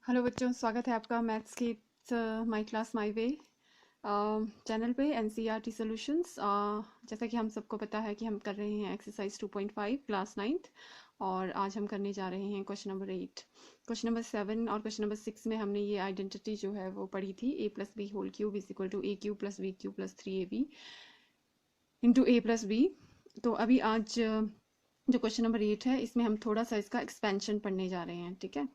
Hello बच्चों, स्वागत है आपका मैथ्स की my class my way channel पे एनसीईआरटी सॉल्यूशंस। जैसा कि हम सबको पता है कि हम कर रहे हैं एक्सरसाइज 2.5 क्लास 9th, और आज हम करने जा रहे हैं क्वेश्चन नंबर 8। क्वेश्चन नंबर 7 और क्वेश्चन नंबर 6 में हमने ये आइडेंटिटी जो है वो पढ़ी थी, a plus B whole cube is equal to A cube plus B cube plus 3ab into A plus B. तो अभी आज जो क्वेश्चन नंबर 8 है इसमें हम थोड़ा सा इसका एक्सपेंशन पढ़ने जा रहे हैं, ठीक है।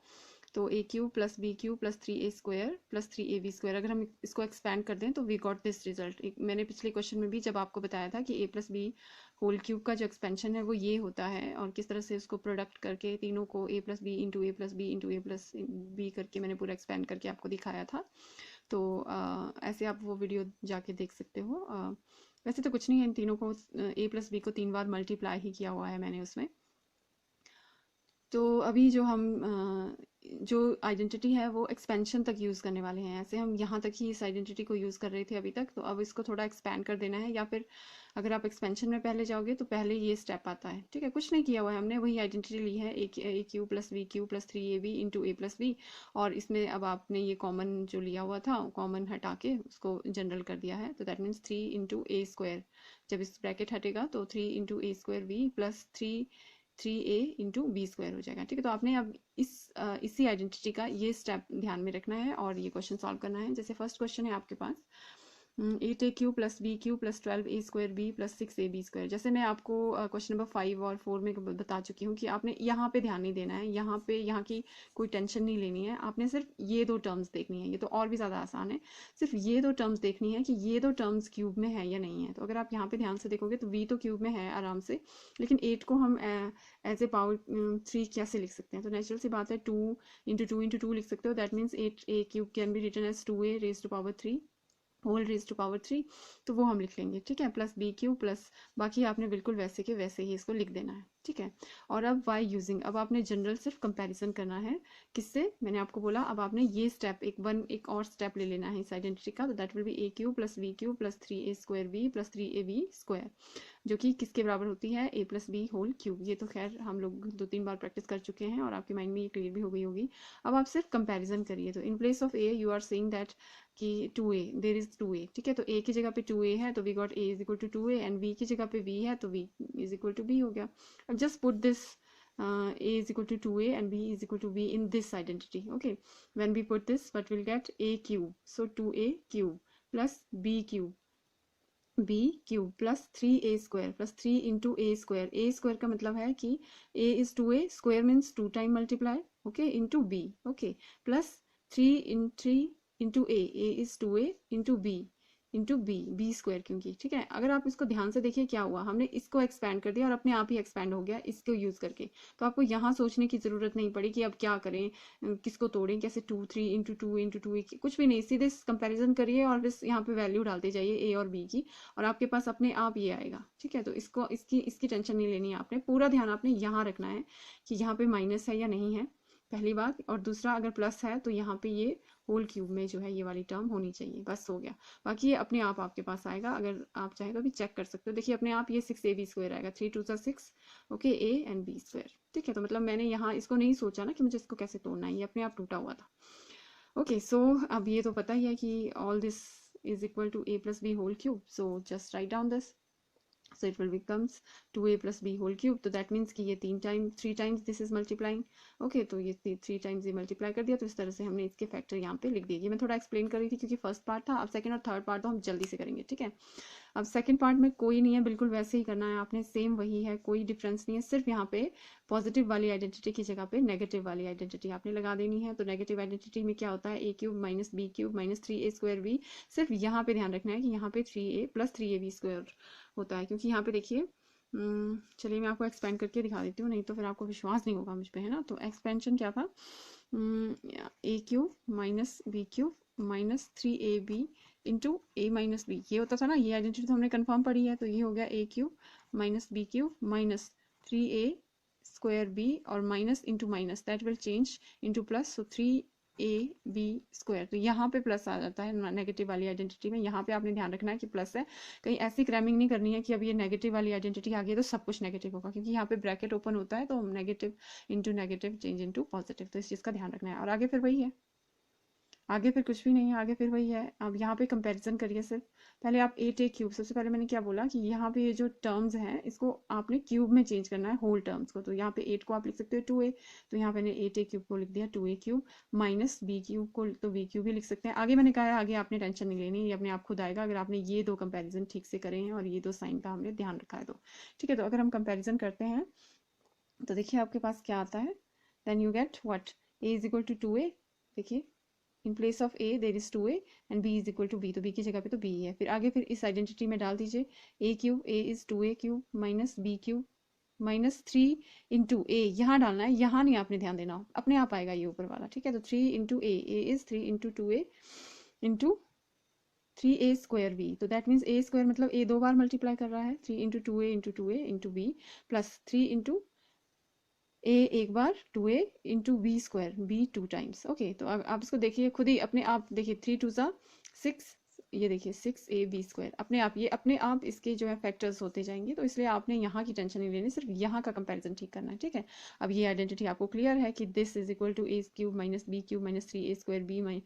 तो a cube plus B cube plus 3a square plus 3ab square, अगर हम इसको एक्सपैंड कर दें तो वी गॉट दिस रिजल्ट। मैंने पिछले क्वेश्चन में भी जब आपको बताया था कि a plus B whole cube का जो एक्सपेंशन है वो ये होता है, और किस तरह से उसको प्रोडक्ट करके तीनों को a plus B into A plus B into A plus B करके मैंने पूरा एक्सपेंड करके आपको दिखाया था। तो ऐसे आप वो वीडियो जाके देख सकते हो। वैसे तो कुछ नहीं है, इन तीनों को a प्लस बी को 3 बार मल्टीप्लाई ही किया हुआ है मैंने उसमें। तो अभी जो हम जो आइडेंटिटी है वो एक्सपेंशन तक यूज़ करने वाले हैं। ऐसे हम यहाँ तक ही इस आइडेंटिटी को यूज़ कर रहे थे अभी तक, तो अब इसको थोड़ा एक्सपैंड कर देना है, या फिर अगर आप एक्सपेंशन में पहले जाओगे तो पहले ये स्टेप आता है, ठीक है। कुछ नहीं किया हुआ है हमने, वही आइडेंटिटी ली है, a cube plus B cube plus 3ab into A plus b, और इसमें अब आपने ये कॉमन जो लिया हुआ था कॉमन हटा के उसको जनरल कर दिया है। तो that means 3 into a square, जब इस ब्रैकेट हटेगा तो 3 into a square B plus 3a into b square हो जाएगा, ठीक है। तो आपने अब इसी आइडेंटिटी का ये स्टेप ध्यान में रखना है और ये क्वेश्चन सॉल्व करना है। जैसे फर्स्ट क्वेश्चन है आपके पास 8a cube plus B cube plus 12a square B plus 6ab square. जैसे मैं आपको क्वेश्चन नंबर 5 और 4 में बता चुकी हूँ कि आपने यहाँ पे ध्यान नहीं देना है, यहाँ की कोई टेंशन नहीं लेनी है, आपने सिर्फ ये दो टर्म्स देखनी है। ये तो और भी ज़्यादा आसान है, सिर्फ ये दो टर्म्स देखनी है कि ये दो टर्म्स क्यूब में है या नहीं है। तो अगर आप यहाँ पे ध्यान से देखोगे तो v तो क्यूब में है आराम से, लेकिन 8 को हम एज ए पावर 3 कैसे लिख सकते हैं? तो नेचुरल सी बात है, 2 इंटू टू लिख सकते हो। That means 8a cube can be written as 2a raise to power 3 whole raise to power 3, तो वो हम लिख लेंगे, ठीक है। प्लस बी क्यू प्लस, बाकी आपने बिल्कुल वैसे के वैसे ही इसको लिख देना है, ठीक है। और अब वाई यूजिंग, अब आपने जनरल सिर्फ कंपैरिजन करना है, किससे? मैंने आपको बोला अब आपने ये स्टेप एक और स्टेप ले लेना है इस आइडेंटिटी का। तो that will be A cube plus B cube plus 3a square B plus 3ab square, जो कि किसके बराबर होती है? a plus B whole cube. ये तो खैर हम लोग 2-3 बार प्रैक्टिस कर चुके हैं और आपके माइंड में ये क्लियर भी हो गई होगी। अब आप सिर्फ कंपैरिजन करिए। तो in place of a you are saying that कि 2a, देयर इज 2a, ठीक है। तो a की जगह पे 2a है तो we got a is equal to 2a, and v की जगह पे v है तो v is equal to b हो गया। अब just put this a is equal to 2a and b is equal to b in this identity. Okay, when we put this, what we'll get? A cube, so 2a cube plus b cube plus 3a square plus 3 into a square. A square का मतलब है कि a is 2a, square means 2 time multiply, okay, into b, okay, plus 3 into a is 2a into b square, क्योंकि, ठीक है। अगर आप इसको ध्यान से देखिए क्या हुआ, हमने इसको एक्सपैंड कर दिया और अपने आप ही एक्सपैंड हो गया इसको यूज करके। तो आपको यहाँ सोचने की जरूरत नहीं पड़ी कि अब क्या करें, किसको तोड़ें, कैसे 2 3 इंटू टू, कुछ भी नहीं, सीधे कंपेरिजन करिए और बस यहाँ पे वैल्यू डालते जाइए ए और बी की, और आपके पास अपने आप ये आएगा, ठीक है। तो इसकी टेंशन नहीं लेनी है आपने, पूरा ध्यान आपने यहाँ रखना है कि यहाँ पे माइनस है या नहीं है, पहली बात। और दूसरा, अगर प्लस है तो यहाँ पे ये होल क्यूब में जो है ये वाली टर्म होनी चाहिए, बस हो गया। बाकी ये अपने आप आपके पास आएगा, अगर आप चाहे तो भी चेक कर सकते हो। देखिए अपने आप ये 6ab स्क्वायर आएगा, 3 2 6, okay, a and b square, ठीक है। तो मतलब मैंने यहाँ इसको नहीं सोचा ना कि मुझे इसको कैसे तोड़ना है, ये अपने आप टूटा हुआ था। ओके, सो अब ये तो पता ही है कि all this is equal to a plus B whole cube, so just write down this. So it will becomes 2a plus b whole cube. तो that means कि ये 3 times this is multiplying. Okay, तो ये 3 times ये multiply कर दिया, तो इस तरह से हमने इसके फैक्टर यहाँ पे लिख दिए। ये मैं थोड़ा एक्सप्लेन कर रही थी क्योंकि फर्स्ट पार्ट था, अब सेकंड और थर्ड पार्ट तो हम जल्दी से करेंगे, ठीक है। अब सेकंड पार्ट में कोई नहीं है, बिल्कुल वैसे ही करना है आपने, सेम वही है, कोई डिफरेंस नहीं है। सिर्फ यहाँ पे पॉजिटिव वाली आइडेंटिटी की जगह पे नेगेटिव वाली आइडेंटिटी आपने लगा देनी है। तो नेगेटिव आइडेंटिटी में क्या होता है? a cube minus B cube minus 3a square b। सिर्फ यहाँ पे ध्यान रखना है कि यहाँ पे 3a प्लस 3ab स्क्वायर होता है, क्योंकि यहाँ पे देखिए, चलिए मैं आपको एक्सपेंड करके दिखा देती हूँ, नहीं तो फिर आपको विश्वास नहीं होगा मुझ पे, है ना। तो एक्सपेंशन क्या था? a cube minus B cube minus 3ab into A minus B, ये होता था ना, ये आइडेंटिटी तो हमने कंफर्म पढ़ी है। तो ये हो गया a cube minus B cube minus 3a square b, और minus into minus that will change into plus, so 3 2ab²। तो यहाँ पे प्लस आ जाता है नेगेटिव वाली आइडेंटिटी में, यहाँ पे आपने ध्यान रखना है कि प्लस है। कहीं ऐसी क्रैमिंग नहीं करनी है कि अब ये नेगेटिव वाली आइडेंटिटी आ गई तो सब कुछ नेगेटिव होगा, क्योंकि यहाँ पे ब्रैकेट ओपन होता है तो negative into negative change into positive, तो इस चीज़ का ध्यान रखना है। और आगे फिर वही है, आगे फिर कुछ भी नहीं है, आगे फिर वही है। अब यहाँ पे कंपैरिजन करिए सिर्फ। पहले आप 8a³ सबसे पहले मैंने क्या बोला कि यहाँ पे ये जो टर्म्स हैं इसको आपने क्यूब में चेंज करना है, होल टर्म्स को। तो यहाँ पे 8 को आप लिख सकते हो 2a, तो यहाँ मैंने 8a³ को लिख दिया 2a³ माइनस b³ को तो b³ भी लिख सकते हैं। आगे मैंने कहा है आगे आपने टेंशन नहीं लेनी, ये अपने आप खुद आएगा अगर आपने ये दो कंपेरिजन ठीक से करे हैं और ये दो साइन का हमने ध्यान रखा है तो। ठीक है, तो अगर हम कंपेरिजन करते हैं तो देखिए आपके पास क्या आता है, then you get what, a is equal to 2a। देखिए in place of a there is 2a and b is equal to b, तो b की जगह पे तो b ही है। फिर आगे फिर इस आइडेंटिटी में डाल दीजिए a³ a is 2a³ minus b³ minus 3 into a, यहाँ डालना है, यहाँ नहीं आपने ध्यान देना, अपने आप आएगा ये ऊपर वाला। ठीक है, तो 3 into a is 3 into 2a into 3a² तो दैट मीन्स a² मतलब a दो बार मल्टीप्लाई कर रहा है, 3 into 2a into b plus 3 into a एक बार 2a into b² b 2 times. Okay, तो अब आप इसको देखिए खुद ही अपने आप देखिए, 3 2 सा 6, ये देखिए 6ab² अपने आप, ये अपने आप इसके जो है फैक्टर्स होते जाएंगे, तो इसलिए आपने यहाँ की टेंशन नहीं लेनी, सिर्फ यहाँ का कंपैरिजन ठीक करना है। ठीक है, अब ये आइडेंटिटी आपको क्लियर है कि this is equal to a³ minus b³ minus 3a² b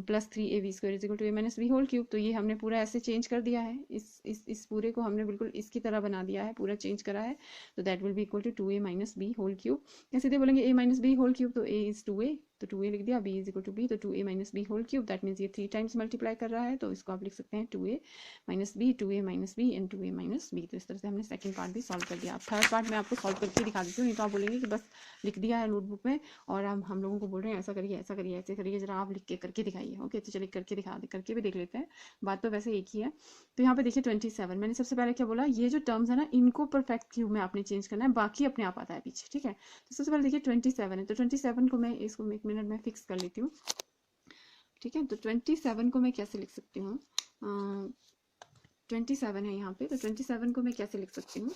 plus 3ab² is equal to a minus b whole cube. तो ये हमने पूरा ऐसे चेंज कर दिया है, इस पूरे को हमने बिल्कुल इसकी तरह बना दिया है, पूरा चेंज करा है, तो that will be equal to 2a minus b whole cube. या सीधे बोलेंगे a minus b whole cube, तो a इज 2a तो 2a लिख दिया, b is equal to b, तो 2a minus b whole cube, that means ये 3 times multiply कर रहा है, तो इसको आप लिख सकते हैं 2a minus b, 2a minus b and 2a minus b। तो इस तरह से हमने सेकंड पार्ट भी सॉल्व कर दिया। अब थर्ड पार्ट मैं आपको सॉल्व करके दिखा देती हूँ, नहीं तो आप बोलेंगे कि बस लिख दिया है नोटबुक में और हम लोगों को बोल रहे हैं ऐसा करिए ऐसा करिए ऐसे करिए, जरा आप लिख के करके दिखाइए। ओके, तो चलिए करके दिखा दे, करके भी देख लेते हैं, बात तो वैसे एक ही है। तो यहाँ पे देखिए 27, मैंने सबसे पहले क्या बोला, ये जो टर्म्स है ना इनको परफेक्ट क्यूब में आपने चेंज करना है, बाकी अपने आप आता है पीछे। ठीक है, तो सबसे पहले देखिए 27 है, तो 27 को मैं इसको एक मिनट में फिक्स कर लेती हूँ। ठीक है, तो 27 को मैं कैसे लिख सकती हूँ, 27 है यहाँ पे, तो 27 को मैं कैसे लिख सकती हूँ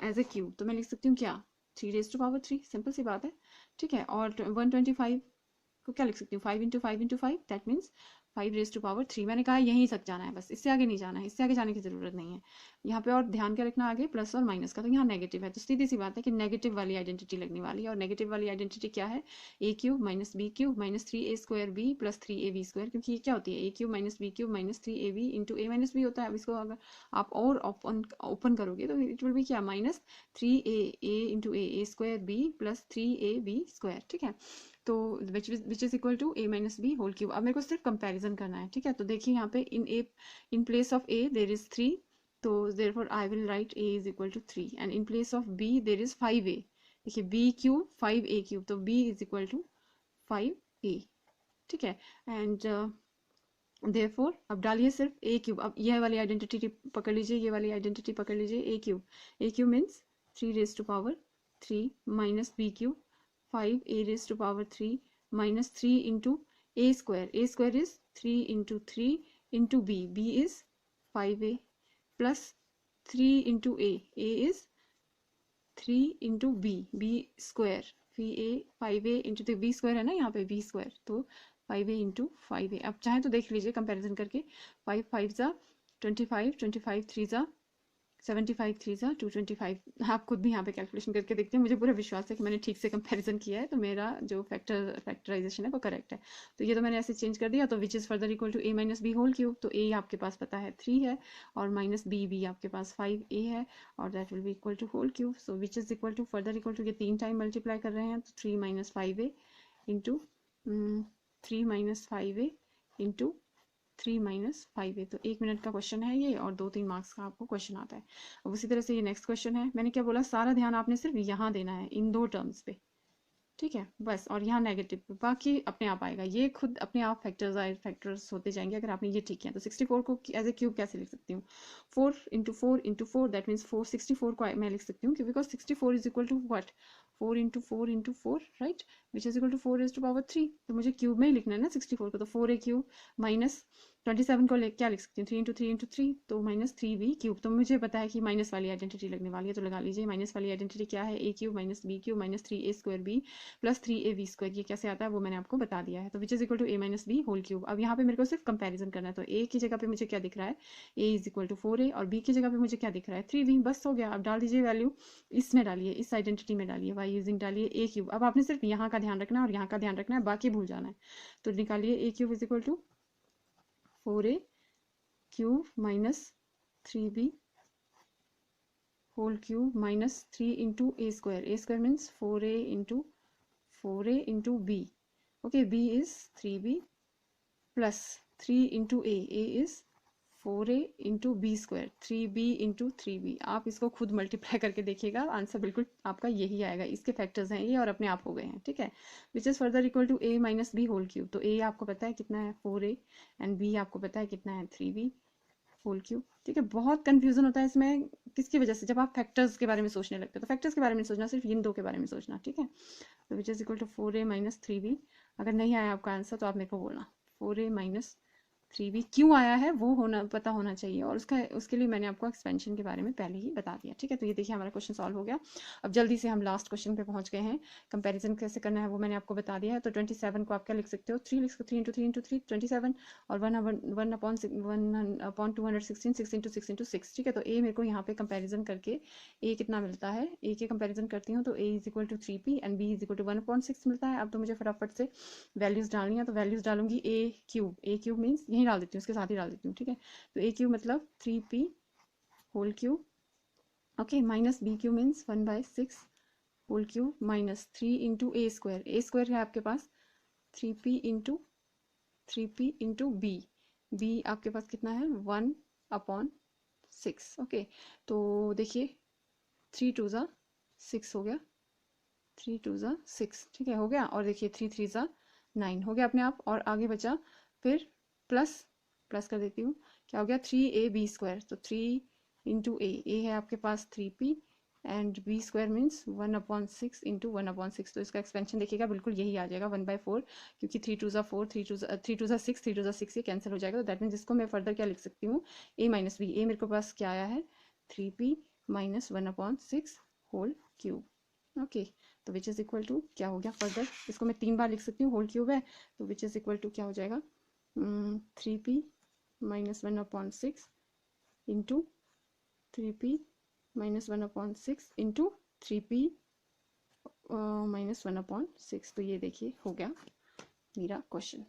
एज ए क्यूब, तो मैं लिख सकती हूँ क्या 3⁻3, सिंपल सी बात है। ठीक है, और 125 को क्या लिख सकती हूँ 5 इंटू 5 इंटू 5, दैट मीन्स 5⁻3। मैंने कहा यहीं तक जाना है, बस इससे आगे नहीं जाना है, इससे आगे जाने की जरूरत नहीं है यहाँ पे। और ध्यान क्या रखना आगे प्लस और माइनस का, तो यहाँ नेगेटिव है, तो सीधी सी बात है कि नेगेटिव वाली आइडेंटिटी लगने वाली है। और नेगेटिव वाली आइडेंटिटी क्या है, a³ minus b³ minus 3a² b plus 3ab², क्योंकि ये क्या होती है a³ minus b³ minus 3ab into a minus b होता है। अब इसको अगर आप और ओपन करोगे तो इट विल बी क्या minus 3a into a² b plus 3ab²। ठीक है, तो which is equal to a minus b whole cube. अब मेरे को सिर्फ कंपैरिजन करना है। ठीक है, तो देखिए यहाँ पे इन place of a there is 3, तो therefore I will write a is equal to 3 and in place of b there is 5a। देखिए b³ 5a³, तो b is equal to 5a। ठीक है, एंड therefore अब डालिए सिर्फ a³, अब यह वाली आइडेंटिटी पकड़ लीजिए, ये वाली आइडेंटिटी पकड़ लीजिए, a³ means 3⁻³ minus b³ 5a⁻³ minus 3 into a² is 3 into 3 into b is 5a plus 3 into a is 3 into b² फिर a 5a इंटू, तो b² है ना यहाँ पे b², तो 5a इंटू 5a। अब चाहे तो देख लीजिए कंपैरिजन करके, 5 5 ज़ा 25, 25 3 ज़ा 75, 3 ज़ा 225। आप खुद भी यहाँ पे कैलकुलेशन करके देखते हैं, मुझे पूरा विश्वास है कि मैंने ठीक से कंपैरिजन किया है, तो मेरा जो फैक्टराइजेशन है वो करेक्ट है। तो ये तो मैंने ऐसे चेंज कर दिया, तो which is further equal to a minus b whole cube, तो a आपके पास पता है 3 है और माइनस b आपके पास 5a है और that will be equal to whole cube. So which is equal to further equal to, ये 3 टाइम मल्टीप्लाई कर रहे हैं, तो 3 minus 5a into 3 minus 5a into 3 minus 5a। तो 1 मिनट का क्वेश्चन है ये और 2-3 मार्क्स का आपको क्वेश्चन आता है। अब उसी तरह से ये नेक्स्ट क्वेश्चन है, मैंने क्या बोला, सारा ध्यान आपने सिर्फ यहाँ देना है इन दो टर्म्स पे। ठीक है, बस, और यहाँ नेगेटिव पे, बाकी अपने आप आएगा, ये खुद अपने आप फैक्टर्स होते जाएंगे अगर आपने ये ठीक किया। तो 64 को एज ए क्यूब कैसे लिख सकती हूँ, 4 इंटू 4 इंटू 4, दैट मीन्स 464 को मैं लिख सकती हूँ, because 64 is equal to what 4 into 4 into 4, right, which is equal to 4⁻3। तो मुझे क्यूब में ही लिखना है ना 64 को, तो 4a³ माइनस 27 को क्या लिख सकती हूँ, 3 तो -3v³ तो मुझे पता है कि माइनस वाली आइडेंटिटी लगने वाली है, तो लगा लीजिए माइनस वाली आइडेंटिटी क्या है, a³ - b³ - 3a² b + 3ab²। ये कैसे आता है वो मैंने आपको बता दिया है, तो which is equal to a - b3। अब यहाँ पे मेरे को सिर्फ कंपैरिजन करना है, तो a की जगह पे मुझे क्या दिख रहा है, a = 4a और b की जगह पे मुझे क्या दिख रहा है, 3v। बस हो गया। अब डाल दीजिए वैल्यू, इसमें डालिए, इस आइडेंटिटी में डालिए, y यूजिंग डालिए a³। अब आपने सिर्फ यहाँ का ध्यान रखना है और यहाँ का ध्यान रखना है, बाकी भूल जाना है। तो निकालिए a³ = 4a³ - 3b³ - 3 into a² means 4a into 4a into b। Okay, b is 3b plus 3 into a is 4a into b², 3b into 3b। आप इसको खुद मल्टीप्लाई करके देखिएगा, आंसर बिल्कुल आपका यही आएगा। इसके फैक्टर्स हैं ये और अपने आप हो गए हैं, ठीक है। Which is further equal to a - b3। तो a आपको पता है कितना है 4a एंड b आपको पता है कितना है 3b होल क्यूब, ठीक है। बहुत कंफ्यूजन होता है इसमें, किसकी वजह से, जब आप फैक्टर्स के बारे में सोचने लगते हो। तो फैक्टर्स के बारे में सोचना, सिर्फ इन दो के बारे में सोचना, ठीक है। तो which is equal to 4a - 3b। अगर नहीं आया आपका आंसर तो आप मेरे को बोलना, 4a - 3b क्यों आया है वो पता होना चाहिए, और उसके लिए मैंने आपको एक्सपेंशन के बारे में पहले ही बता दिया, ठीक है। तो ये देखिए हमारा क्वेश्चन सॉल्व हो गया। अब जल्दी से हम लास्ट क्वेश्चन पे पहुंच गए हैं। कंपैरिजन कैसे करना है वो मैंने आपको बता दिया है। तो 27 को आप क्या लिख सकते हो, 3 लिख सकते हो, 3 into 3 27 और 1/216 6 into 6 into 6, ठीक है। तो a मेरे को यहाँ पे कंपैरिजन करके a कितना मिलता है, a के कंपैरिजन करती हूँ तो a = 3p एंड b = 1/6 मिलता है। अब तो मुझे फटाफट से वैल्यूज डालनी है, तो वैल्यूज डालूंगी a³ मीन्स यहीं डाल देती हूँ, उसके साथ ही डाल देती हूँ, ठीक है। तो a³ मतलब 3p whole cube, okay, minus b³ means 1/6 whole cube minus 3 into a² है आपके पास 3p into b आपके पास कितना है 1/6, ओके। तो देखिए 3 2 ज़ा 6 हो गया, 3 2 ज़ा 6, ठीक है, हो गया। और देखिए 3 3 ज़ा 9 हो गया अपने आप, और आगे बचा फिर प्लस कर देती हूँ, क्या हो गया 3ab²। तो 3 into a है आपके पास 3p and b² means 1/6 into 1/6। तो इसका एक्सपेंशन देखिएगा बिल्कुल यही आ जाएगा 1/4, क्योंकि 3 2 ज़ा 4 3 2 ज़ा 6 3 2 ज़ा 6 ये कैंसिल हो जाएगा। तो दैट मीन्स इसको मैं फर्दर क्या लिख सकती हूँ, a - b। a मेरे को पास क्या आया है 3p - 1/6 होल क्यूब, ओके। तो विच इज़ इक्वल टू क्या हो गया, फर्दर इसको मैं 3 बार लिख सकती हूँ, होल क्यूब है, तो विच इज़ इक्वल टू क्या हो जाएगा 3p - 1/6 into 3p - 1/6 into 3p - 1/6। तो ये देखिए हो गया मेरा क्वेश्चन।